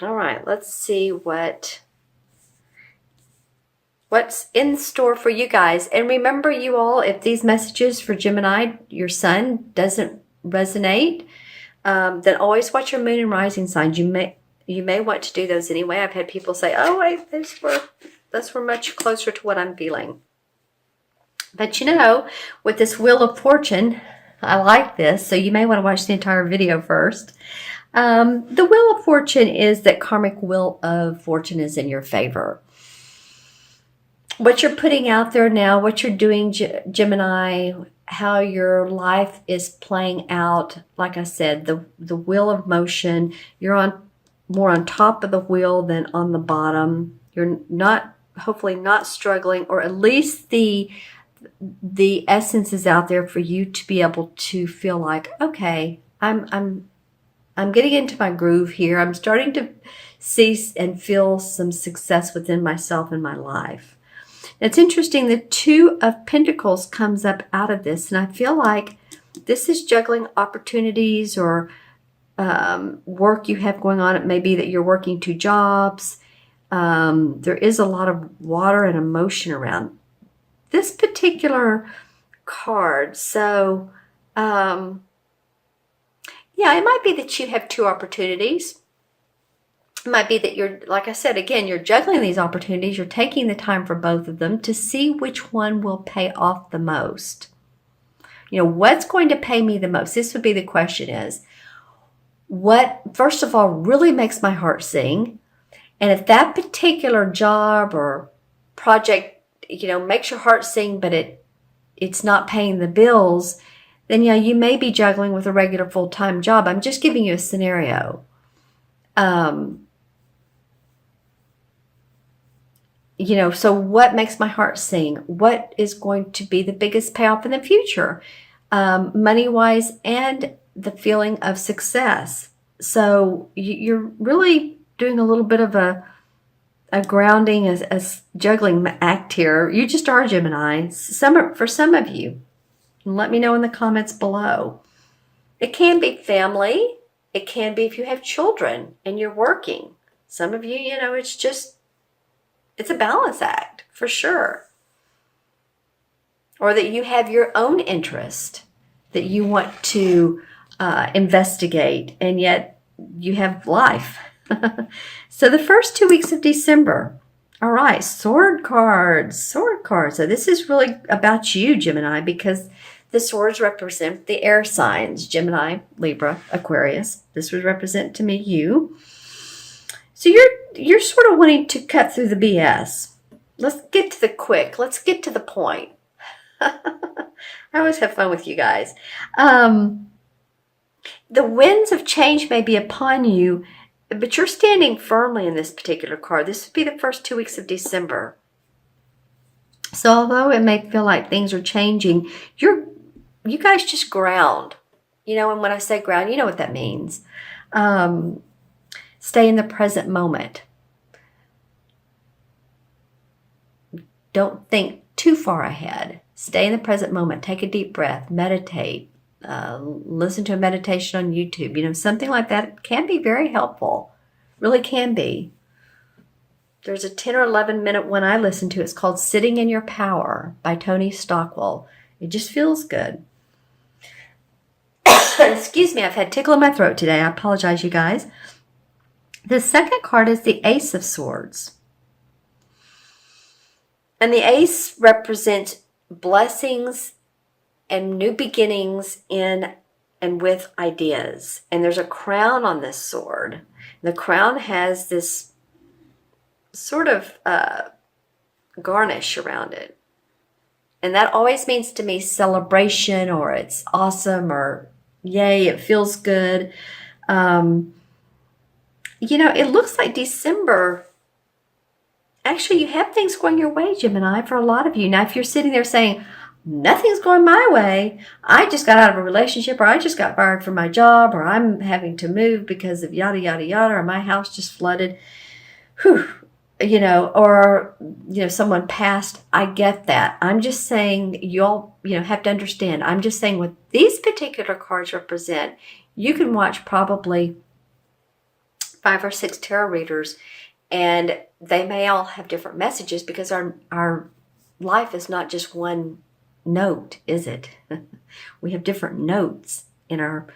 All right, let's see what's in store for you guys. And remember, you all, if these messages for Gemini, your sun, doesn't resonate, then always watch your moon and rising signs. You may want to do those anyway. I've had people say, "Oh, wait, those were much closer to what I'm feeling." But with this Wheel of Fortune, I like this, so you may want to watch the entire video first. The Wheel of Fortune is that karmic Wheel of Fortune is in your favor. What you're putting out there now, what you're doing, Gemini, how your life is playing out, like I said, the wheel of motion, you're more on top of the wheel than on the bottom. You're hopefully not struggling, or at least the essence is out there for you to be able to feel like, okay, I'm getting into my groove here. I'm starting to see and feel some success within myself and my life. It's interesting, the Two of Pentacles comes up out of this, and I feel like this is juggling opportunities or work you have going on. It may be that you're working 2 jobs. There is a lot of water and emotion around this particular card. So, yeah, it might be that you have 2 opportunities. It might be that you're, like I said, again, you're juggling these opportunities. You're taking the time for both of them to see which one will pay off the most. What's going to pay me the most? This would be the question is, what, first of all, really makes my heart sing? And if that particular job or project, makes your heart sing, but it's not paying the bills, then you may be juggling with a regular full-time job. I'm just giving you a scenario. So what makes my heart sing? What is going to be the biggest payoff in the future? Money-wise and the feeling of success. So you're really doing a little bit of a grounding, a juggling act here. You just are Gemini. For some of you. Let me know in the comments below. It can be family. It can be if you have children and you're working. Some of you, it's a balance act for sure. Or that you have your own interest that you want to investigate, and yet you have life. So the first 2 weeks of December. All right, sword cards. So this is really about you, Gemini, because the swords represent the air signs, Gemini, Libra, Aquarius. This would represent to me you. So you're sort of wanting to cut through the BS. Let's get to the quick. Let's get to the point. I always have fun with you guys. The winds of change may be upon you, but you're standing firmly in this particular card. This would be the first 2 weeks of December. So although it may feel like things are changing, you guys just ground. And when I say ground, you know what that means. Stay in the present moment. Don't think too far ahead. Stay in the present moment. Take a deep breath. Meditate. Listen to a meditation on YouTube. Something like that can be very helpful. Really can be. There's a 10 or 11 minute one I listen to. It's called Sitting in Your Power by Tony Stockwell. It just feels good. Excuse me, I've had tickle in my throat today. I apologize, you guys. The second card is the Ace of Swords. And the Ace represents blessings and new beginnings in and with ideas. And there's a crown on this sword. The crown has this sort of garnish around it. And that always means to me celebration, or it's awesome, or yay, it feels good. It looks like December, actually you have things going your way, Gemini, for a lot of you. Now, if you're sitting there saying, nothing's going my way, I just got out of a relationship, or I just got fired from my job, or I'm having to move because of yada, yada, yada, or my house just flooded, or someone passed, I get that. I'm just saying you all, have to understand. I'm just saying what these particular cards represent, you can watch probably 5 or 6 tarot readers, and they may all have different messages because our life is not just one note, is it? We have different notes in our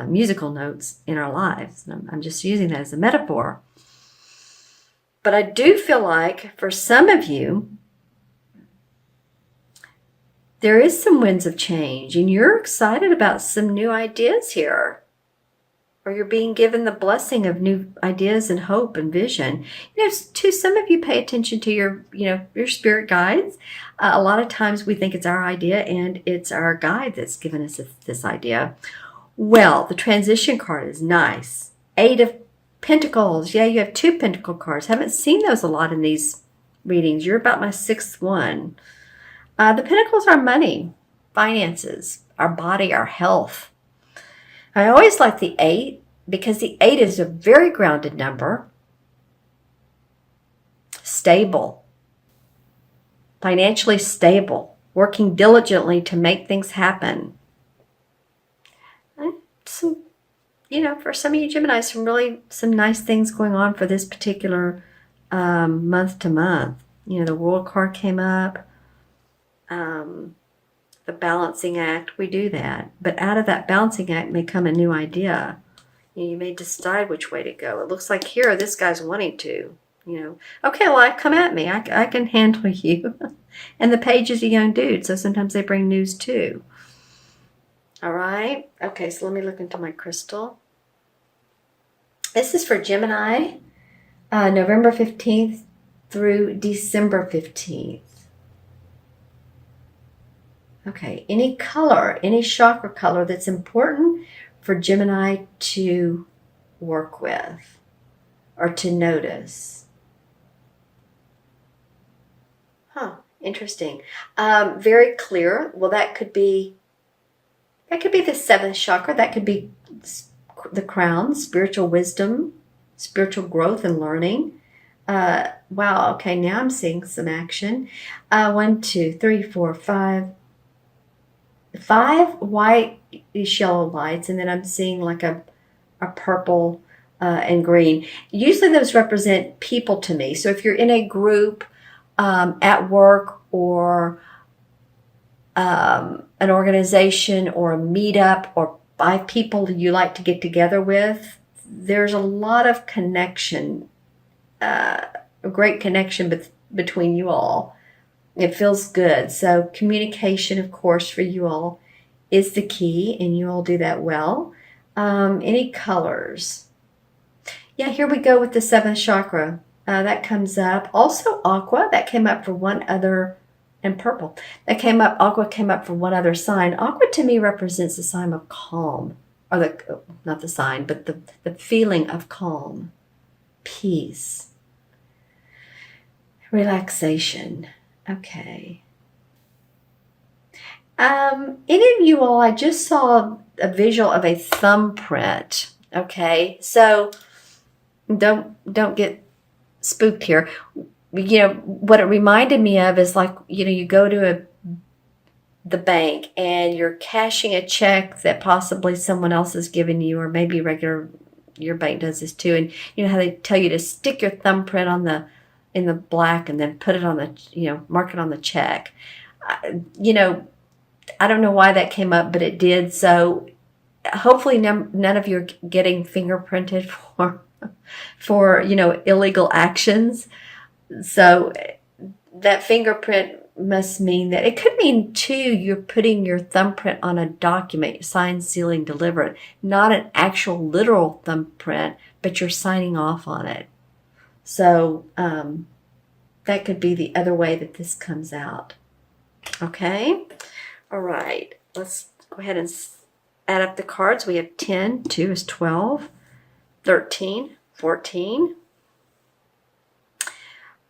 musical notes in our lives. And I'm just using that as a metaphor. But I do feel like for some of you, there is some winds of change, and you're excited about some new ideas here. Or you're being given the blessing of new ideas and hope and vision. To some of you, pay attention to your spirit guides. A lot of times we think it's our idea, and it's our guide that's given us this idea. Well, the transition card is nice. 8 of Pentacles. Yeah, you have 2 Pentacle cards. Haven't seen those a lot in these readings. You're about my 6th one. The Pentacles are money, finances, our body, our health. I always like the 8 because the 8 is a very grounded number. Stable. Financially stable. Working diligently to make things happen. For some of you Geminis, some nice things going on for this particular month to month. The World card came up. The balancing act, we do that. But out of that balancing act may come a new idea. You may decide which way to go. It looks like here, this guy's wanting to. Okay, life, come at me. I can handle you. And the page is a young dude, so sometimes they bring news too. All right. Okay, so let me look into my crystal. This is for Gemini, November 15th through December 15th. Okay, any color, any chakra color that's important for Gemini to work with or to notice. Interesting. Very clear. Well, that could be the 7th chakra. That could be the crown, spiritual wisdom, spiritual growth and learning. Wow, okay, now I'm seeing some action. 1, 2, 3, 4, 5 white yellow lights, and then I'm seeing like a purple and green. Usually those represent people to me. So if you're in a group at work or an organization or a meetup or 5 people you like to get together with, there's a lot of connection, a great connection between you all. It feels good. So communication, of course, for you all is the key, and you all do that well. Any colors? Yeah, here we go with the 7th chakra. That comes up. Also aqua, that came up for one other, and purple. Aqua came up for one other sign. Aqua to me represents the sign of calm, or not the sign, but the feeling of calm, peace, relaxation. Okay. Any of you all, I just saw a visual of a thumbprint. Okay, so don't get spooked here. What it reminded me of is like, you go to the bank and you're cashing a check that possibly someone else has given you, or maybe your bank does this too. And you know how they tell you to stick your thumbprint in the black and then put it on the, mark it on the check. I don't know why that came up, but it did. So hopefully none of you are getting fingerprinted for illegal actions. So that fingerprint must mean that it could mean too, you're putting your thumbprint on a document, signed, sealing, delivered, not an actual literal thumbprint, but you're signing off on it. So that could be the other way that this comes out. Okay. All right. Let's go ahead and add up the cards. We have 10, 2 is 12, 13, 14.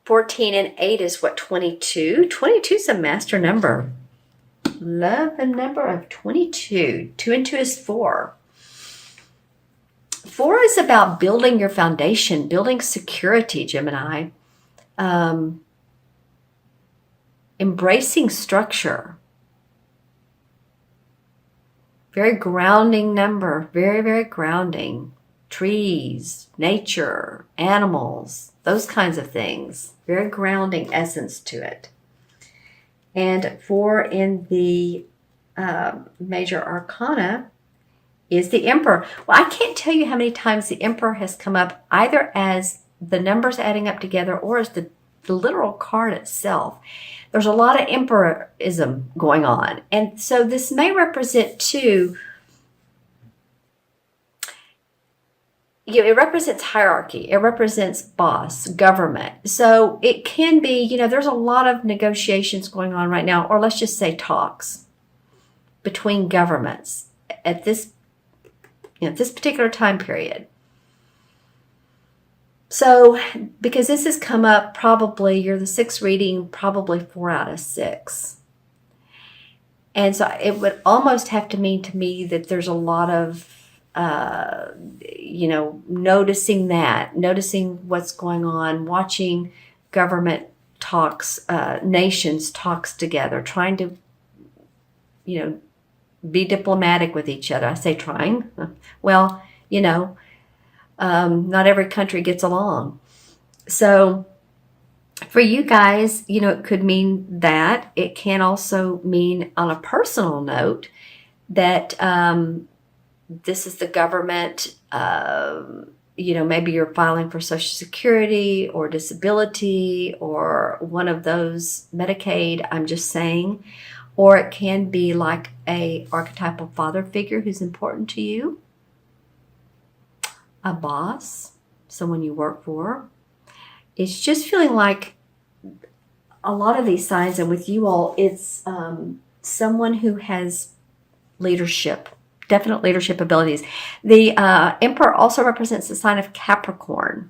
14 and 8 is what, 22? 22 is a master number. Love the number of 22. 2 and 2 is 4. 4 is about building your foundation, building security, Gemini. Embracing structure. Very grounding number. Very, very grounding. trees, nature, animals, those kinds of things. Very grounding essence to it. And 4 in the major arcana is the Emperor. Well, I can't tell you how many times the Emperor has come up either as the numbers adding up together or as the literal card itself. There's a lot of emperorism going on. And so this may represent too, it represents hierarchy. It represents boss, government. So it can be, there's a lot of negotiations going on right now, or let's just say talks between governments at this particular time period. So, because this has come up, probably you're the 6th reading, probably 4 out of 6. And so it would almost have to mean to me that there's a lot of, noticing what's going on, watching government talks, nations talks together, trying to, be diplomatic with each other. I say trying. Well, not every country gets along. So for you guys, it could mean that. It can also mean on a personal note that this is the government, maybe you're filing for Social Security or disability or one of those, Medicaid, I'm just saying. Or it can be like a archetypal father figure who's important to you. A boss, someone you work for. It's just feeling like a lot of these signs, and with you all, it's someone who has leadership, definite leadership abilities. The Emperor also represents the sign of Capricorn.